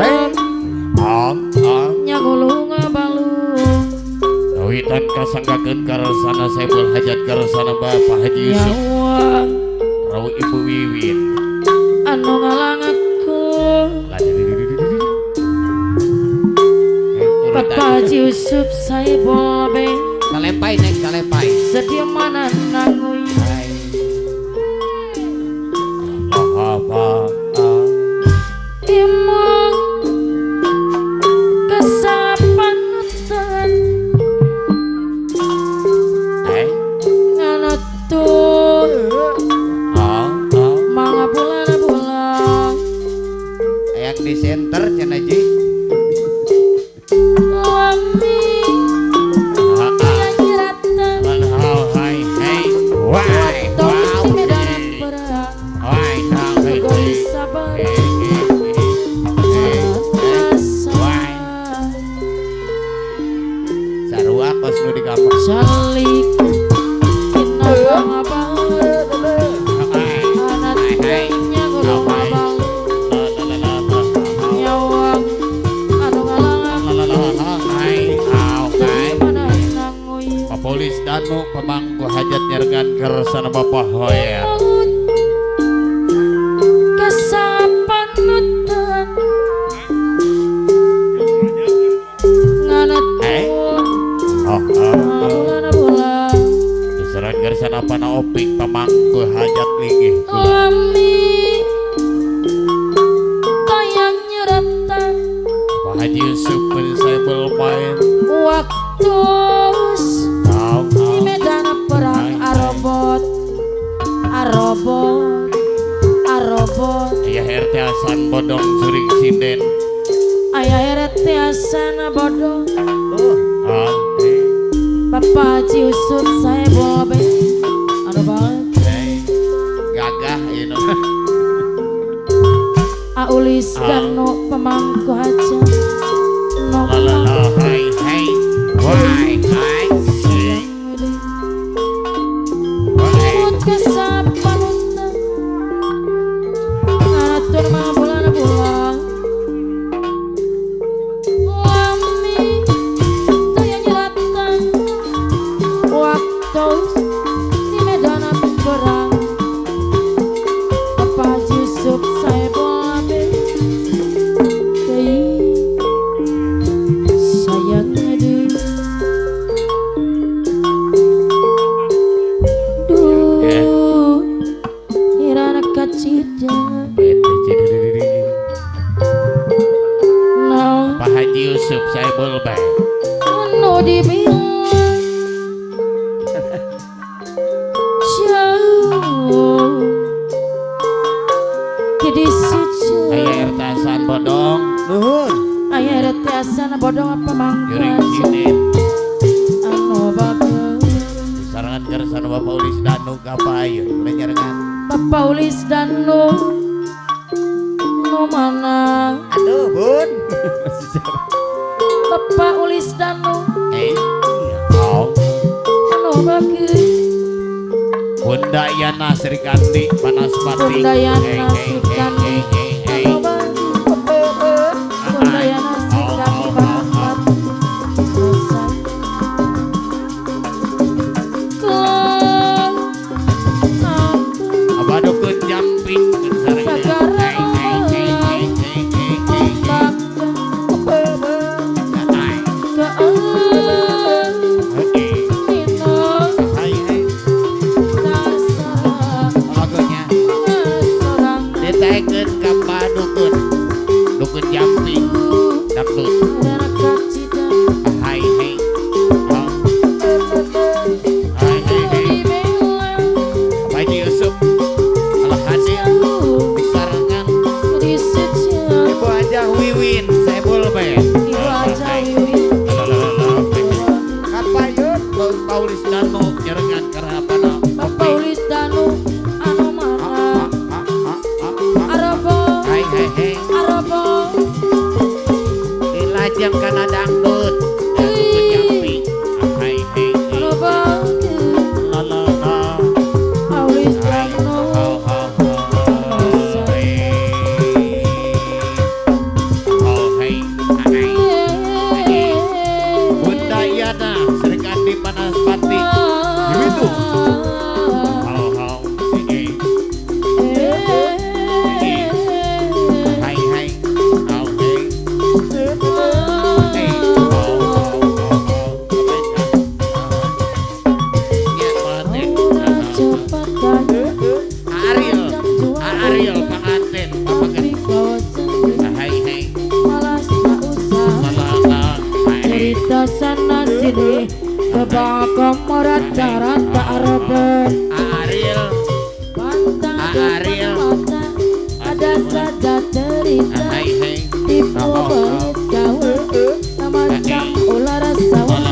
sayang nyagulung balung Witan kasanggakeun karesana Saiful Hajat karesana Bapak Haji Yusuf nyawang Rawu Ibu Wiwin anu ngalang aku Bapak Haji Yusuf Saiful be kalempai neng kalempai sedia mana nanguy apa imong kesapanutan nganatun mga bulan yang di center Cen Haji lami yang nyeratan tong di medan perang Goli sabar sarua kos nu di kamar salik kinabang abang anatnya gulung abang nyawang anu ngalangan mana nanguy Polis Danu pemangku hajat nyergan kersana Bapak Hoyer kesapanutan nganatun bulan diserang kersana pana opik pemangku hajat linggih lami tayang nyeratan Pak Haji Yusuf pun saya bermain waktu di medan perang arobot Ayah RT Hasan Bodong Suring Sinden ayah RT Hasan Bodong Bapak Haji Yusuf saya bobe anu banget gagah you know. Aulis dan no pemangku aja no hai why kesapanutan ngatur mga bulan lami tayang nyelatan waktu di medan perang Bapak Haji Yusuf saya bobe sayangnya irana kacida no Pak Haji Yusuf saya bolbay anu dibilang jauh jadi suci Ayah RT Hasan Bodong ayah RT Hasan Bodong apa Suring mangga Sinden anu bagus disarangan kersana Bapak Ulis Danu kapayun mulai nyerengan Bapak Ulis dan no mana aduh bun Bapak Ulis dan no anu bagus Bunda Yana Sri Kandi Panaspati Bunda Yana Sri Kandi anu bagus Bunda Yana Sri Kandi Panaspati abadukun jamping dukun jamping dangdut hai Pak Haji Yusuf Allah hadir disarangan Ibu Hajah Wiwin saya bolbay kapayun Paulis Danu nyerengan karapana Bapak Ulis Danu anu mana Arabo dilajang kana dangdut dukun jamping hai Aulis Danu bait gaul macam ular sawah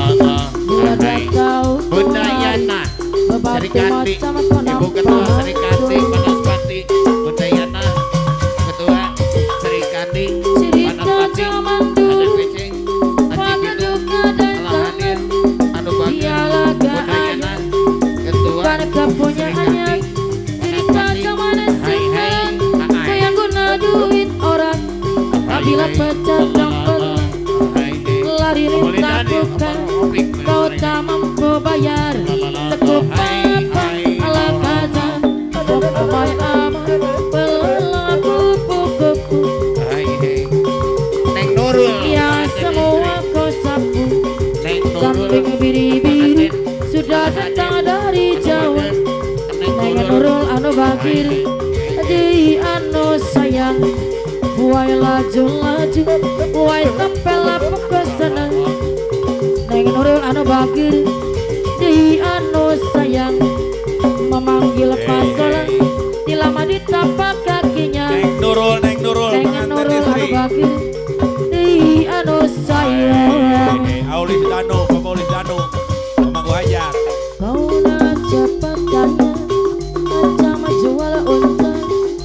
ada kau Budayana Sri Kandi Ibu Ketua Sri Kandi Banaspati Budayana Ketua Sri Kandi Banaspati ada Pecing Haji Pidu Alahanir Anu Bagir Budayana Ketua Sri Kandi kayak guna duit orang apabila pecah tombol lari lintah bukan kau tak mampu bayar sekup apa ala kaca amai-amai pelaku kuku Neng Nurul ya semua kau sapu Neng samping Nurul biri-biri sudah datang dari jauh Neng Nurul anu bakir di anu sayang buai laju-laju buai sampai lapuk ke sana Neng Nurul anu bakir di anu sayang memanggil pasola dilama di tapak kakinya Neng Nurul Neng Nurul anu bakir di anu sayang Aulis Danu Aulis Danu Pemangku Hajar kau nak cepat tanya macam jual unta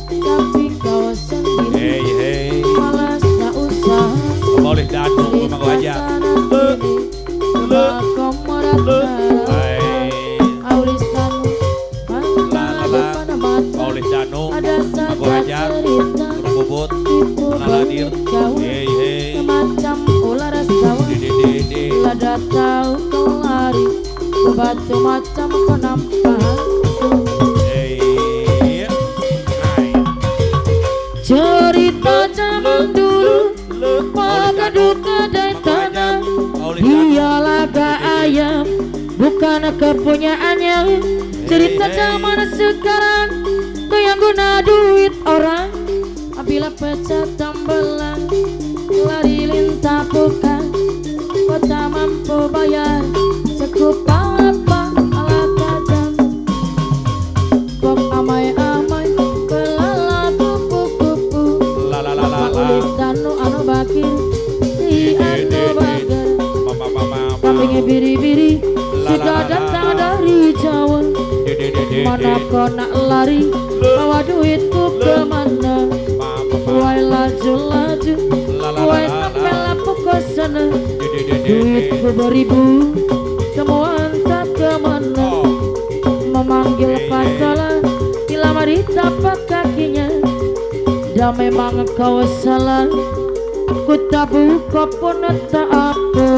tapi kau sendiri malas tak usah Aulis Danu Pemangku Hajar Aulis Danu Aulis Danu ada Pemangku saja Hajar cerita Turun Bubut tipu Naladir kau macam ular sawah lada tahu kau lari ke batu macam penampahan cerita zaman dulu maka duka dan tanah dia laga ayam bukan kepunyaannya cerita zaman sekarang kau yang guna duit orang apabila pecah tambelan lari lintah bukan kau tak mampu bayar sekup apa ala tajam kok amai-amai pelala kupu-kupu Aulis Danu anu bakir di anu bagar kambingnya biri-biri sudah datang dari Jawa mana kau nak lari bawa duitku kemana buai laju-laju buai sampai lapuk ke sana duitku beribu semua entah kemana memanggil pasola dilama di tapak kakinya dan memang kau salah ku tak buka pun tak apa